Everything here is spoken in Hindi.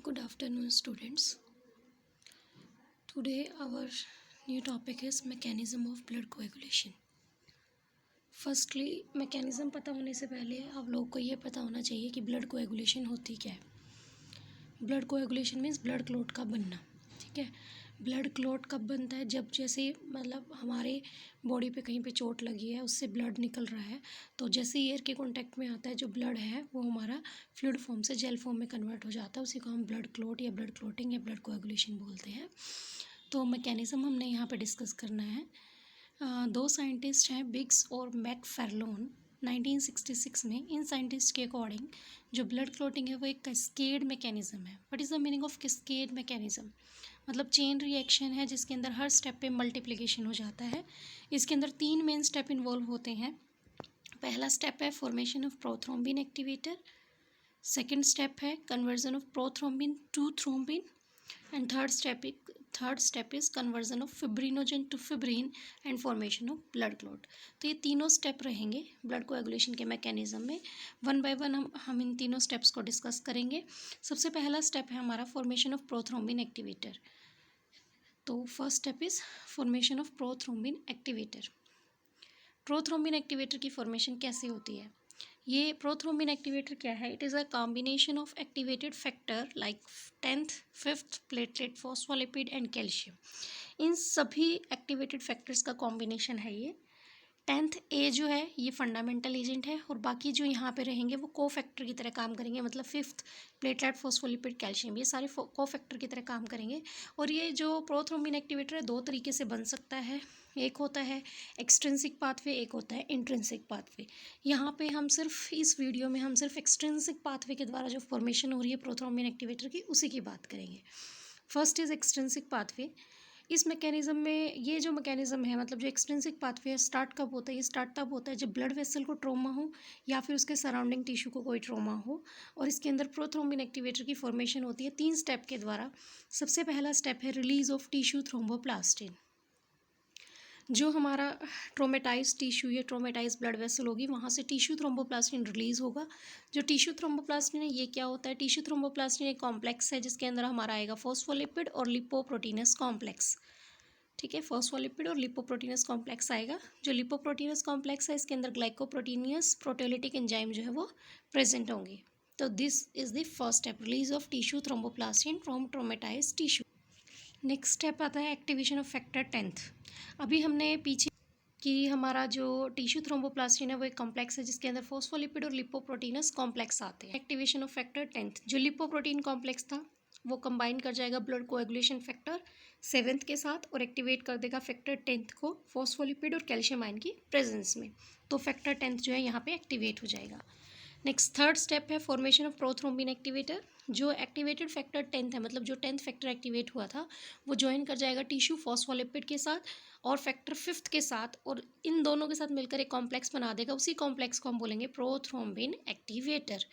Good afternoon, students. Today, our new topic is mechanism of blood coagulation. Firstly mechanism पता होने से पहले आप लोगों को ये पता होना चाहिए कि ब्लड कोएगुलेशन होती क्या है। Blood coagulation means blood clot का बनना, ठीक है। ब्लड क्लॉट कब बनता है? जब जैसे मतलब हमारे बॉडी पे कहीं पे चोट लगी है, उससे ब्लड निकल रहा है, तो जैसे एयर के कांटेक्ट में आता है जो ब्लड है वो हमारा फ्लूइड फॉर्म से जेल फॉर्म में कन्वर्ट हो जाता है। उसी को हम ब्लड क्लॉट या ब्लड क्लॉटिंग या ब्लड कोएगुलेशन बोलते हैं। तो मैकेनिज़्म हमने यहाँ पे डिस्कस करना है। दो साइंटिस्ट हैं, बिग्स और मैकफार्लोन, 1966 में। इन साइंटिस्ट के अकॉर्डिंग जो ब्लड क्लॉटिंग है वो एक कैस्केड मैकेनिज़्म है। What is the meaning of cascade mechanism? मतलब चेन रिएक्शन है जिसके अंदर हर स्टेप पे मल्टीप्लिकेशन हो जाता है। इसके अंदर 3 मेन स्टेप इन्वॉल्व होते हैं। पहला स्टेप है formation of prothrombin activator, second step है conversion of prothrombin to thrombin, and third step is conversion of fibrinogen to fibrin and formation of blood clot. तो ये तीनों स्टेप रहेंगे ब्लड कोएगुलेशन के मैकेनिज्म में। वन बाय वन हम इन तीनों स्टेप्स को डिस्कस करेंगे। सबसे पहला स्टेप है हमारा फॉर्मेशन ऑफ प्रोथ्रोम्बिन एक्टिवेटर। तो first step is formation of prothrombin activator. Prothrombin activator की फॉर्मेशन कैसे होती है? ये प्रोथ्रोम्बिन एक्टिवेटर क्या है? It is a combination of activated factor like 10th, 5th platelet, phospholipid and calcium. इन सभी एक्टिवेटेड फैक्टर्स का कॉम्बिनेशन है ये। 10th ए जो है ये फंडामेंटल एजेंट है और बाकी जो यहाँ पे रहेंगे वो को फैक्टर की तरह काम करेंगे। मतलब 5th प्लेटलेट, फॉस्फोलिपिड, कैल्शियम, ये सारे को फैक्टर की तरह काम करेंगे। और ये जो प्रोथ्रोम्बिन एक्टिवेटर है दो तरीके से बन सकता है। एक होता है एक्सट्रिंसिक पाथवे, एक होता है इंट्रिंसिक पाथवे। यहाँ पे हम सिर्फ इस वीडियो में हम सिर्फ एक्सट्रिंसिक पाथवे के द्वारा जो फॉर्मेशन हो रही है प्रोथ्रोम्बिन एक्टिवेटर की उसी की बात करेंगे। First is extrinsic pathway. इस मैकेनिज़्म में ये जो मैकेनिज़्म है, मतलब जो एक्सट्रिंसिक पाथवे है, स्टार्ट कब होता है? ये स्टार्ट तब होता है जब ब्लड वेसल को ट्रोमा हो या फिर उसके सराउंडिंग टिश्यू को कोई ट्रोमा हो। और इसके अंदर प्रोथ्रोम्बिन एक्टिवेटर की फॉर्मेशन होती है 3 स्टेप के द्वारा। सबसे पहला स्टेप है रिलीज ऑफ टिश्यू थ्रोम्बोप्लास्टिन। जो हमारा ट्रोमेटाइज टिश्यू या ट्रोमेटाइज ब्लड वेसल होगी वहाँ से टिश्यू थ्रोम्बोप्लास्टिन रिलीज़ होगा। जो टिश्यू थ्रोम्बोप्लास्टिन है ये क्या होता है? टिश्यू थ्रोम्बोप्लास्टिन एक कॉम्प्लेक्स है जिसके अंदर हमारा आएगा फॉस्फोलिपिड और लिपोप्रोटीनस कॉम्प्लेक्स, ठीक है। फॉस्फोलिपिड और लिपोप्रोटीनस कॉम्प्लेक्स आएगा। जो लिपोप्रोटीनस कॉम्प्लेक्स है इसके अंदर ग्लाइकोप्रोटीनियस प्रोटेलिटिक एंजाइम जो है वो प्रेजेंट होंगे। तो this is the first step, release of tissue thromboplastin from traumatise tissue. Next step आता है एक्टिवेशन ऑफ फैक्टर 10th। अभी हमने पीछे कि हमारा जो टिश्यू थ्रोम्बोप्लास्टिन है वो एक कॉम्प्लेक्स है जिसके अंदर फॉस्फोलिपिड और लिपोप्रोटीनस कॉम्प्लेक्स आते हैं। एक्टिवेशन ऑफ फैक्टर 10th, जो लिपोप्रोटीन कॉम्प्लेक्स था वो कंबाइन कर जाएगा ब्लड कोएगुलेशन फैक्टर 7th के साथ और एक्टिवेट कर देगा फैक्टर 10th को फॉस्फोलिपिड और कैल्शियम आयन की प्रेजेंस में। तो फैक्टर 10th जो है यहाँ पे एक्टिवेट हो जाएगा। नेक्स्ट थर्ड स्टेप है फॉर्मेशन ऑफ प्रोथ्रोम्बिन एक्टिवेटर। जो एक्टिवेटेड फैक्टर 10th है, मतलब जो 10th फैक्टर एक्टिवेट हुआ था वो ज्वाइन कर जाएगा टिश्यू फॉस्फोलिपिड के साथ और फैक्टर 5th के साथ, और इन दोनों के साथ मिलकर एक कॉम्प्लेक्स बना देगा। उसी कॉम्प्लेक्स को हम बोलेंगे प्रोथ्रोम्बिन एक्टिवेटर।